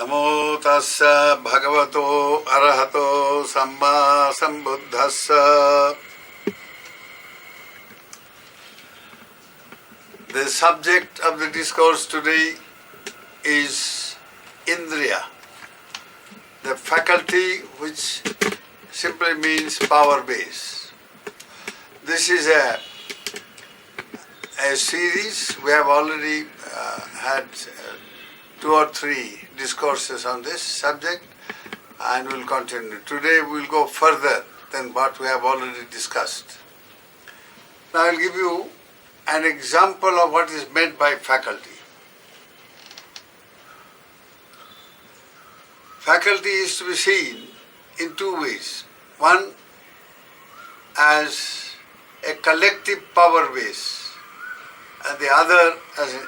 Namo tassa bhagavato arahato samma sambuddhassa. The subject of the discourse today is Indriya, the faculty which simply means power base. This is a series. We have already had 2 or 3 discourses on this subject and we'll continue. Today we'll go further than what we have already discussed. Now I'll give you an example of what is meant by faculty. Faculty is to be seen in 2 ways. One, as a collective power base, and the other as an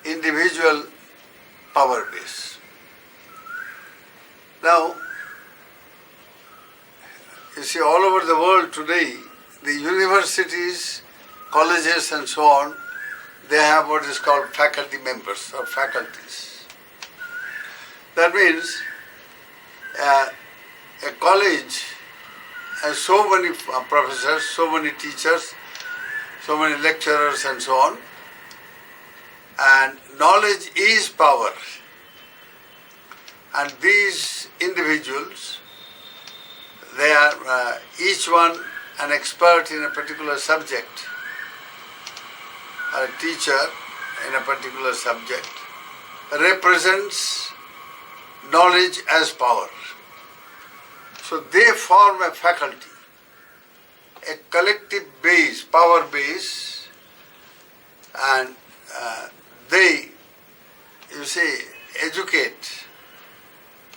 individual power base. Now, you see, all over the world today, the universities, colleges and so on, they have what is called faculty members or faculties. That means a college has so many professors, so many teachers, so many lecturers and so on, and knowledge is power. And these individuals, they are each one an expert in a particular subject, a teacher in a particular subject, represents knowledge as power. So they form a faculty, a collective base, power base, and they, you see, educate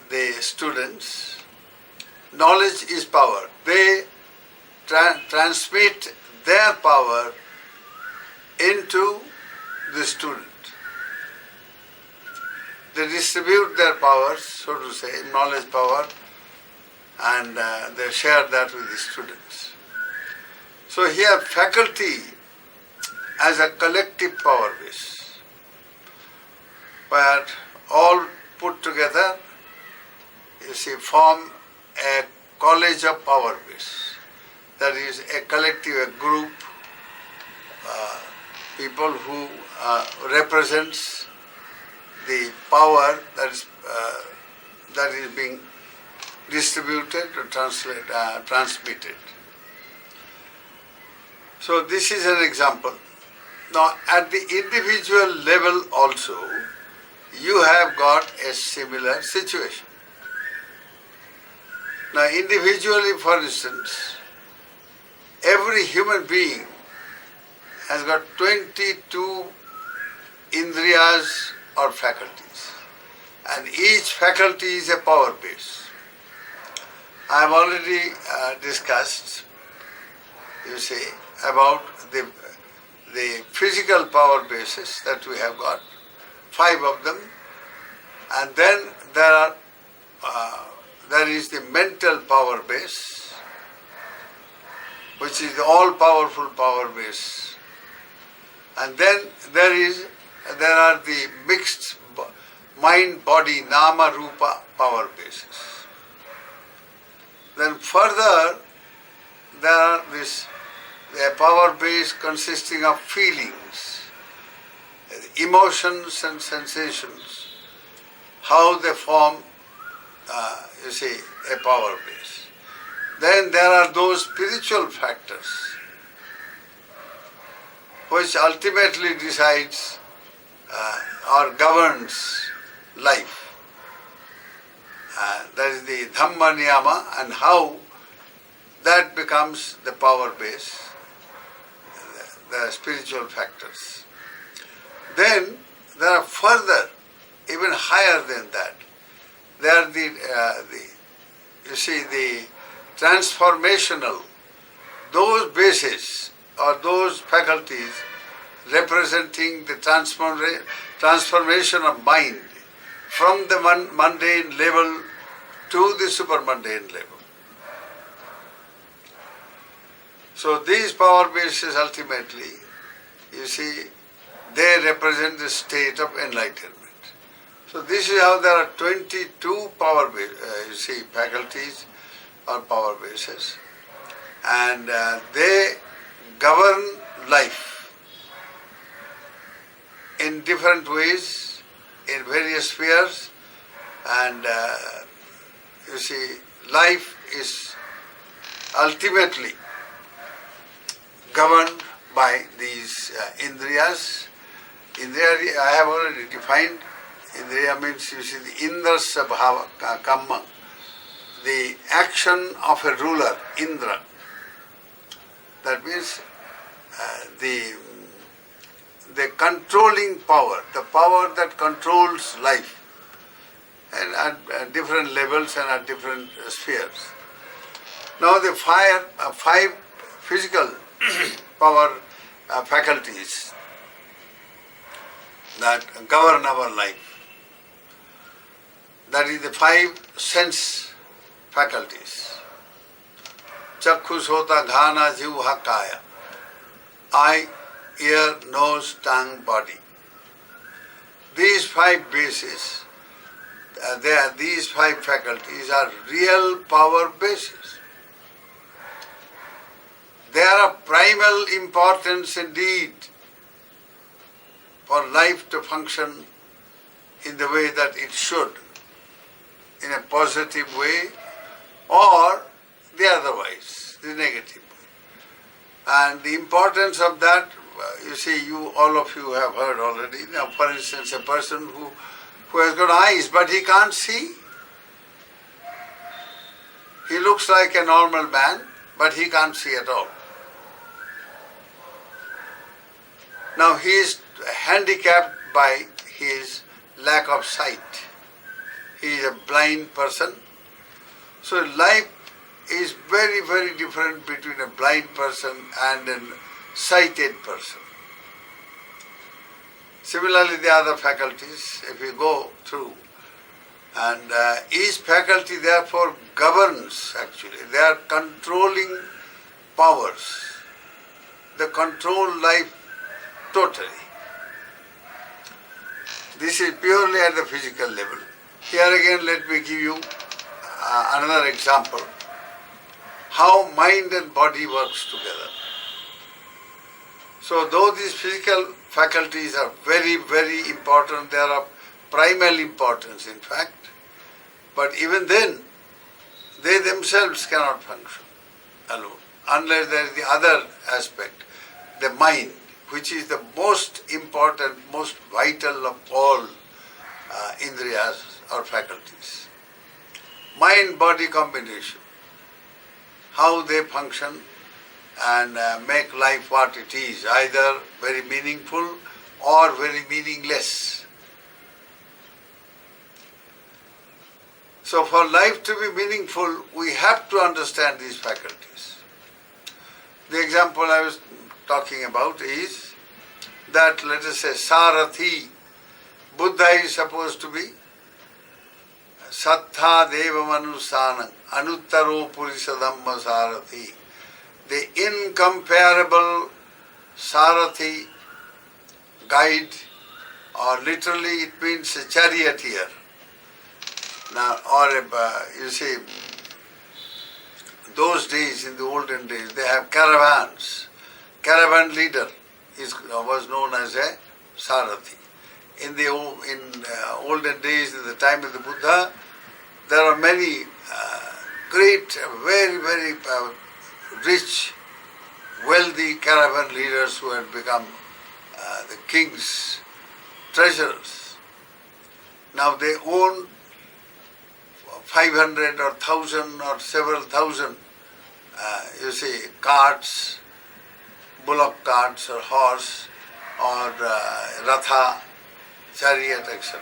the students. Knowledge is power. They transmit their power into the student. They distribute their powers, so to say, knowledge power, and they share that with the students. So here, faculty as a collective power base, where all put together, you see, form a college of power base. That is a collective, a group, people who represents the power that is being distributed or transmitted. So this is an example. Now at the individual level also, you have got a similar situation. Now individually, for instance, every human being has got 22 indriyas or faculties, and each faculty is a power base. I have already discussed, you see, about the physical power bases that we have got, 5 of them, and then there is the mental power base, which is the all-powerful power base, and then there are the mixed mind-body nama-rupa power bases. Then further, there are a power base consisting of feelings, emotions and sensations, how they form, you see, a power base. Then there are those spiritual factors which ultimately decides or governs life. That is the Dhamma niyama, and how that becomes the power base, the spiritual factors. Then there are further, even higher than that. There are the transformational, those bases or those faculties representing the transformation of mind from the mundane level to the super-mundane level. So these power bases ultimately, you see, they represent the state of enlightenment. So this is how there are 22 power faculties or power bases, and they govern life in different ways, in various spheres, and life is ultimately governed by these indriyas. Indriya, I have already defined. Indriya means, the Indrasya bhava, kamma, the action of a ruler, Indra. That means the controlling power, the power that controls life, and at different levels and at different spheres. Now the five physical power faculties that govern our life. That is the five sense faculties. Chakhu, sota, ghana, jivha, kaya. Eye, ear, nose, tongue, body. These five bases, these five faculties are real power bases. They are of primal importance indeed for life to function in the way that it should, in a positive way, or the otherwise, the negative way. And the importance of that, all of you have heard already. Now, for instance, a person who has got eyes but he can't see. He looks like a normal man, but he can't see at all. Now he is handicapped by his lack of sight. He is a blind person. So life is very, very different between a blind person and a sighted person. Similarly, the other faculties, if we go through, and each faculty therefore governs actually. They are controlling powers. They control life totally. This is purely at the physical level. Here again, let me give you another example. How mind and body works together. So though these physical faculties are very, very important, they are of primal importance in fact, but even then, they themselves cannot function alone, unless there is the other aspect, the mind, which is the most important, most vital of all indriyas or faculties. Mind-body combination, how they function and make life what it is, either very meaningful or very meaningless. So for life to be meaningful, we have to understand these faculties. The example I was talking about is that, let us say, Sarathi, Buddha is supposed to be Sattha Devamanusana, Anuttaro Purisa Dhamma Sarathi, the incomparable Sarathi, guide, or literally it means a charioteer. Now, those days, in the olden days, they have caravans. Caravan leader was known as a Sarathi. In olden days, in the time of the Buddha, there are many great, very, very rich, wealthy caravan leaders who had become the king's treasurers. Now they own 500 or 1,000 or several thousand, carts, bullock carts or horse or ratha, chariot, etc.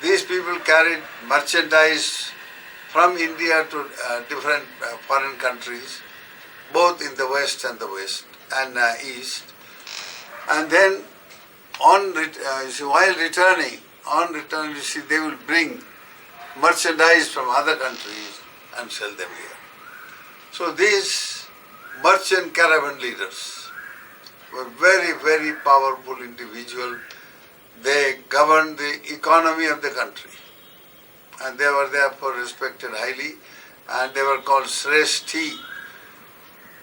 These people carried merchandise from India to different foreign countries, both in the West and East. And then while returning, they will bring merchandise from other countries and sell them here. So these merchant caravan leaders were very, very powerful individuals. they governed the economy of the country. And they were therefore respected highly, and they were called Sreshti,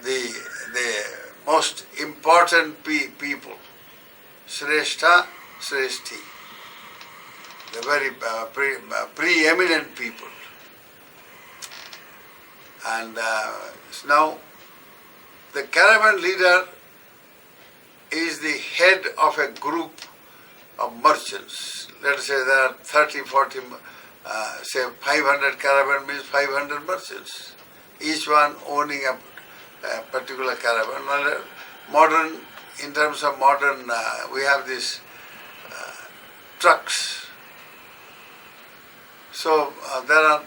the most important people. Sreshta, Sreshti, the very preeminent people. And now the caravan leader is the head of a group of merchants. Let us say there are 30, 40, say 500 caravan means 500 merchants, each one owning a particular caravan. Well, modern, in terms of modern, we have these trucks. So there are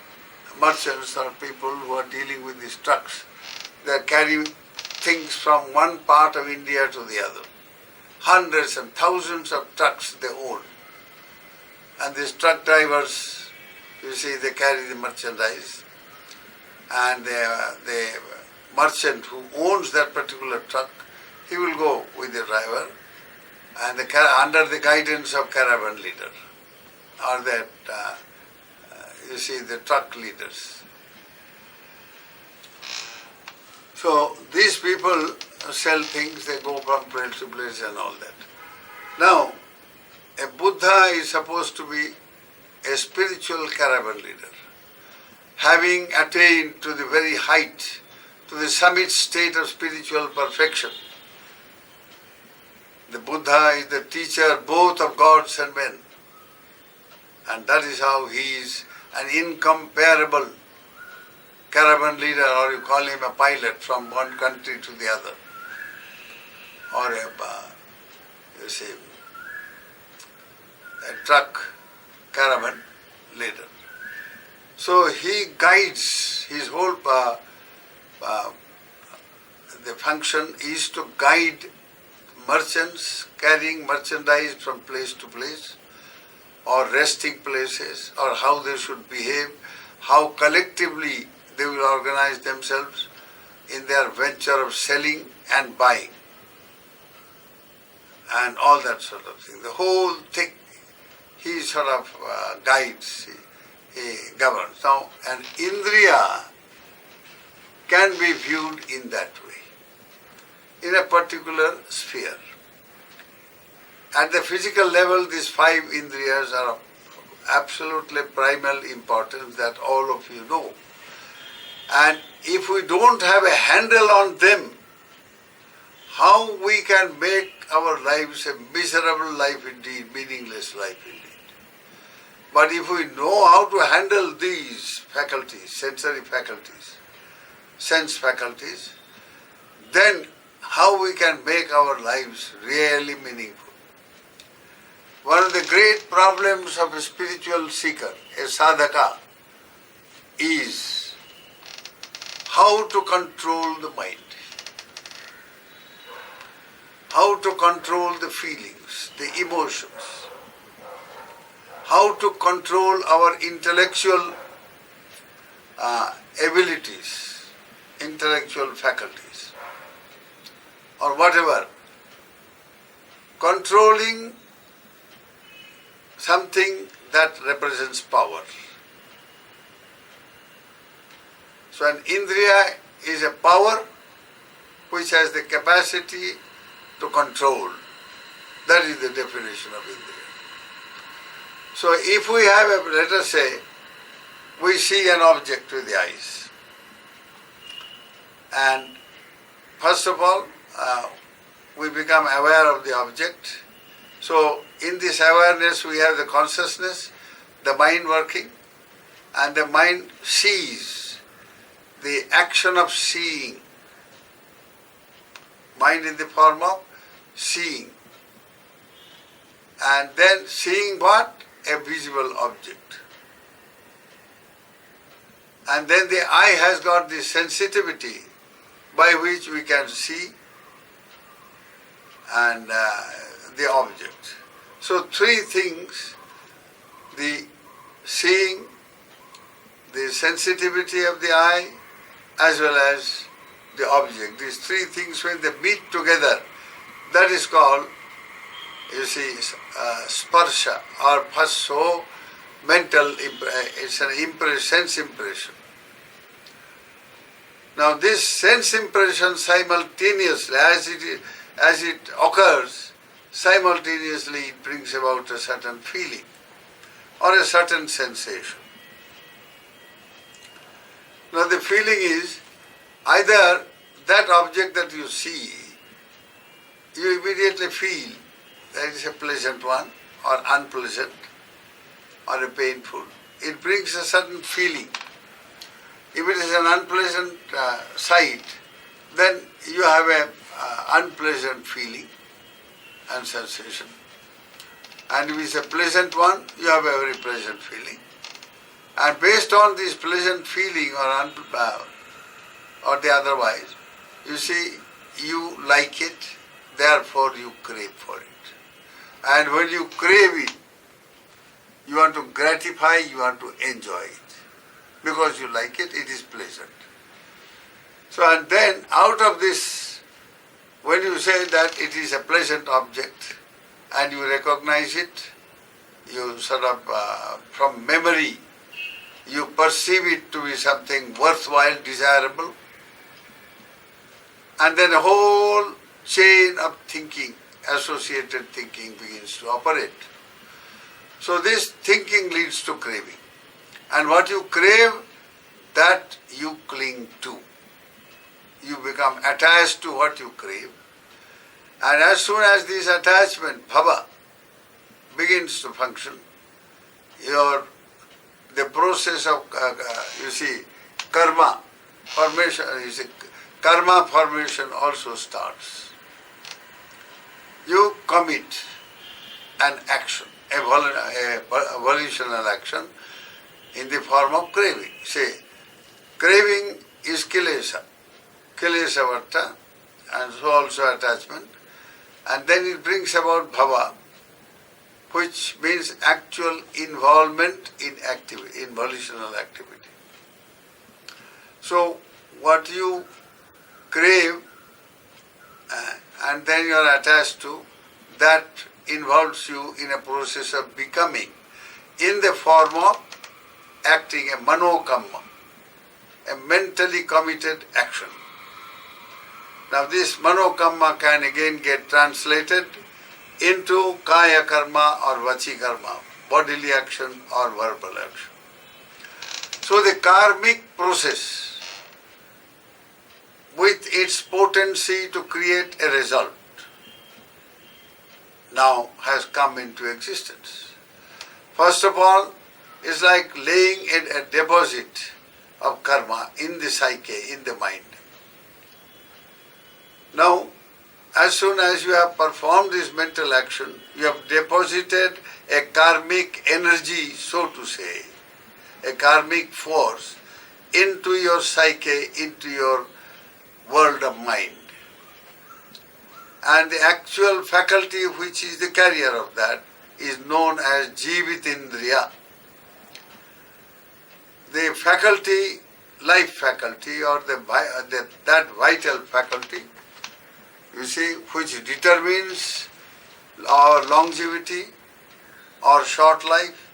merchants or people who are dealing with these trucks. They are carrying things from one part of India to the other. Hundreds and thousands of trucks they own. And these truck drivers, you see, they carry the merchandise. And the merchant who owns that particular truck, he will go with the driver and under the guidance of caravan leader or that, you see, the truck leaders. So these people sell things, they go from place to place and all that. Now, a Buddha is supposed to be a spiritual caravan leader, having attained to the very height, to the summit state of spiritual perfection. The Buddha is the teacher both of gods and men. And that is how he is an incomparable caravan leader, or you call him a pilot from one country to the other. Or you see, a truck caravan leader. So he guides, his whole the function is to guide merchants carrying merchandise from place to place, or resting places, or how they should behave, how collectively they will organize themselves in their venture of selling and buying, and all that sort of thing. The whole thing, he sort of guides, he governs. Now, an indriya can be viewed in that way, in a particular sphere. At the physical level, these 5 indriyas are of absolutely primal importance, that all of you know. And if we don't have a handle on them, how we can make our lives a miserable life indeed, meaningless life indeed. But if we know how to handle these faculties, sensory faculties, sense faculties, then how we can make our lives really meaningful. One of the great problems of a spiritual seeker, a sadhaka, is how to control the mind, how to control the feelings, the emotions, how to control our intellectual abilities, intellectual faculties, or whatever. Controlling something that represents power. So an indriya is a power which has the capacity to control. That is the definition of indriya. So if we have, let us say, we see an object with the eyes. And first of all, we become aware of the object. So in this awareness we have the consciousness, the mind working, and the mind sees, the action of seeing. Mind in the form of seeing. And then seeing what? A visible object. And then the eye has got the sensitivity by which we can see and the object. So 3 things, the seeing, the sensitivity of the eye, as well as the object. These 3 things, when they meet together, that is called you see, sparsha or first so mental, it's an sense impression. Now this sense impression simultaneously, as it occurs, simultaneously it brings about a certain feeling or a certain sensation. Now the feeling is either that object that you see, you immediately feel that it's a pleasant one or unpleasant or a painful. It brings a certain feeling. If it is an unpleasant sight, then you have a unpleasant feeling and sensation. And if it's a pleasant one, you have a very pleasant feeling. And based on this pleasant feeling or the otherwise, you see, you like it, therefore you crave for it. And when you crave it, you want to gratify, you want to enjoy it. Because you like it, it is pleasant. So and then out of this, when you say that it is a pleasant object and you recognize it, you sort of, from memory, you perceive it to be something worthwhile, desirable, and then a whole chain of thinking, associated thinking begins to operate. So this thinking leads to craving. And what you crave, that you cling to. You become attached to what you crave. And as soon as this attachment, bhava, begins to function, the process of, karma formation, karma formation also starts. You commit an action, a volitional action in the form of craving. Say, craving is kilesa, kilesa varta, and so also attachment. And then it brings about bhava, which means actual involvement in activity, in volitional activity. So what you crave and then you are attached to, that involves you in a process of becoming in the form of acting, a manokamma, a mentally committed action. Now this manokamma can again get translated into kaya karma or vachi karma, bodily action or verbal action. So the karmic process, with its potency to create a result, now has come into existence. First of all, it's like laying a deposit of karma in the psyche, in the mind. Now, as soon as you have performed this mental action, you have deposited a karmic energy, so to say, a karmic force into your psyche, into your world of mind. And the actual faculty which is the carrier of that is known as jivitindriya. The faculty, life faculty, or that vital faculty, you see, which determines our longevity or short life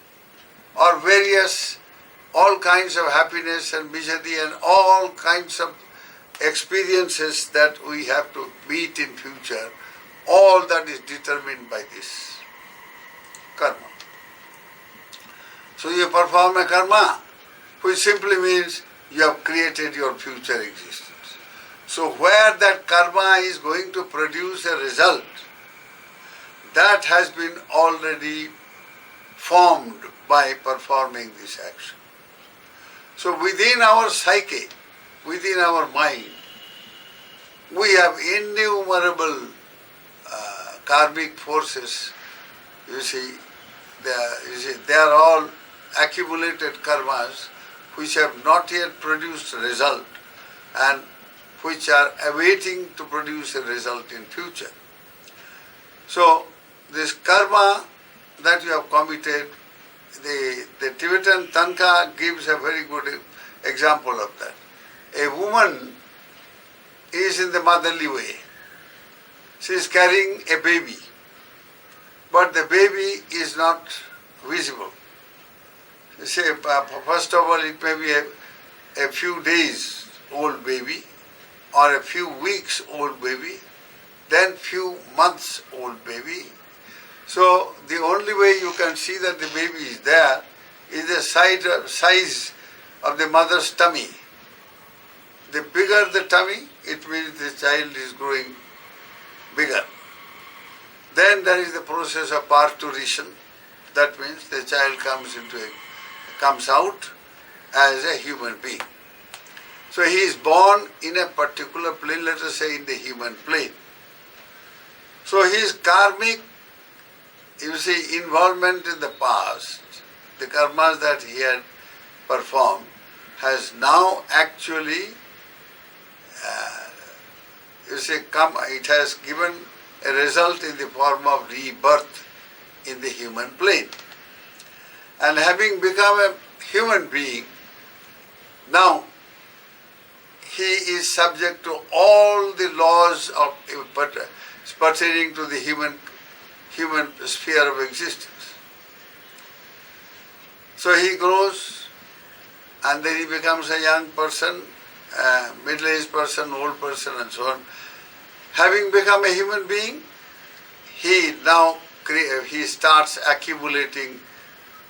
or various, all kinds of happiness and misery and all kinds of experiences that we have to meet in future, all that is determined by this karma. So you perform a karma, which simply means you have created your future existence. So where that karma is going to produce a result, that has been already formed by performing this action. So within our psyche, within our mind, we have innumerable karmic forces. You see, they are all accumulated karmas which have not yet produced a result and which are awaiting to produce a result in future. So this karma that you have committed, the Tibetan Tanka gives a very good example of that. A woman is in the motherly way. She is carrying a baby. but the baby is not visible. You see, first of all, it may be a few days old baby or a few weeks old baby, then few months old baby. So the only way you can see that the baby is there is the size of the mother's tummy. The bigger the tummy, it means the child is growing bigger. Then there is the process of parturition. That means the child comes out as a human being. So he is born in a particular plane, let us say in the human plane. So his karmic, involvement in the past, the karmas that he had performed, has now actually, it has given a result in the form of rebirth in the human plane. And having become a human being, now he is subject to all the laws pertaining to the human sphere of existence. So he grows and then he becomes a young person, middle-aged person, old person and so on. Having become a human being, he starts accumulating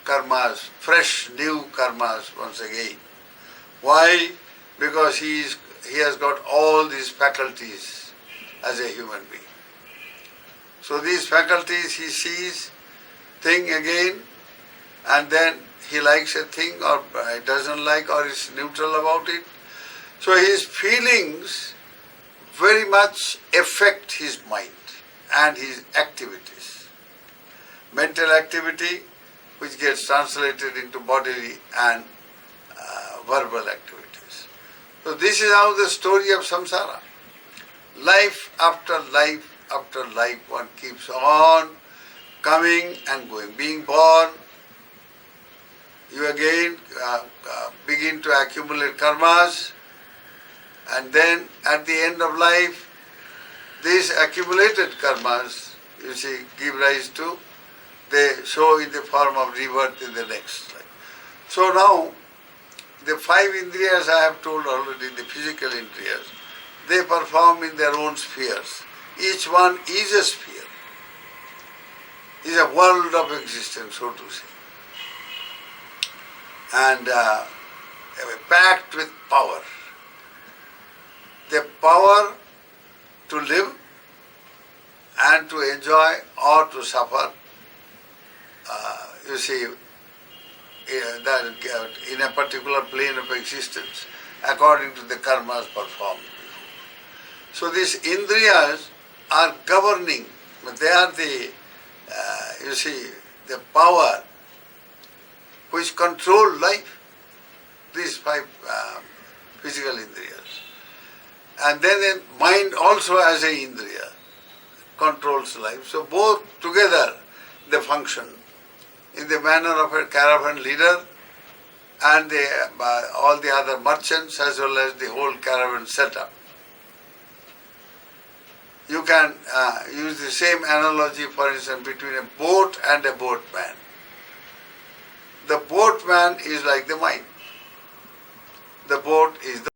karmas, fresh new karmas once again. Why? Because he has got all these faculties as a human being. So these faculties, he sees thing again, and then he likes a thing or he doesn't like or is neutral about it. So his feelings very much affect his mind and his activities. Mental activity which gets translated into bodily and verbal activities. So this is how the story of samsara. Life after life after life, one keeps on coming and going. Being born, you again begin to accumulate karmas, and then at the end of life, these accumulated karmas, give rise to, they show in the form of rebirth in the next life. So now, the 5 indriyas I have told already, the physical indriyas, they perform in their own spheres. Each one is a sphere, is a world of existence, so to say, and packed with power. The power to live and to enjoy or to suffer, in a particular plane of existence, according to the karmas performed. So these indriyas are governing, they are the power which control life, these 5 physical indriyas. And then the mind also as a indriya controls life. So both together they function in the manner of a caravan leader and all the other merchants as well as the whole caravan setup. You can use the same analogy, for instance, between a boat and a boatman. The boatman is like the mind. The boat is the